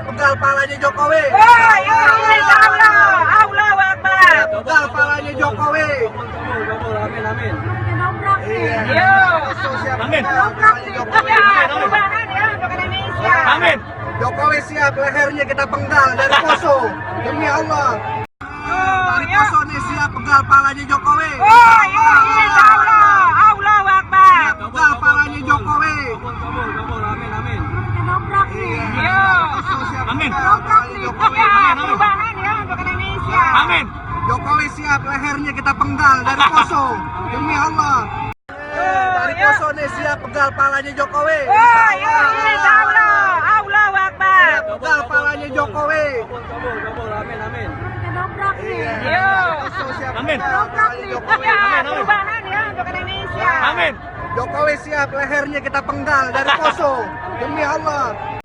siap pegal palanya Jokowi. Allahu Akbar. Pegal palanya Jokowi. Amin, amin. Iya. Siap Amin. pegal palanya Jokowi. Perubahan ya untuk Indonesia. Amin. Jokowi siap, lehernya kita penggal dari Poso. Demi Allah. Dari Poso nih siap pegal palanya Jokowi. Allahu Akbar. Pegal palanya Jokowi. Kabul. Amin, amin. Iya. Siap Amin. pegal palanya Jokowi. Perubahan ya untuk Indonesia. Amin. Jokowi siap, lehernya kita penggal dari Poso. Demi Allah. Dari Poso nih siap pegal palanya Jokowi. Allahu Akbar. Pegal palanya Jokowi. Kabul. Amin, amin. Iya. Siap Amin. pegal palanya Jokowi. Perubahan ya untuk Indonesia. Amin. Jokowi siap, lehernya kita penggal dari Poso. Demi Allah.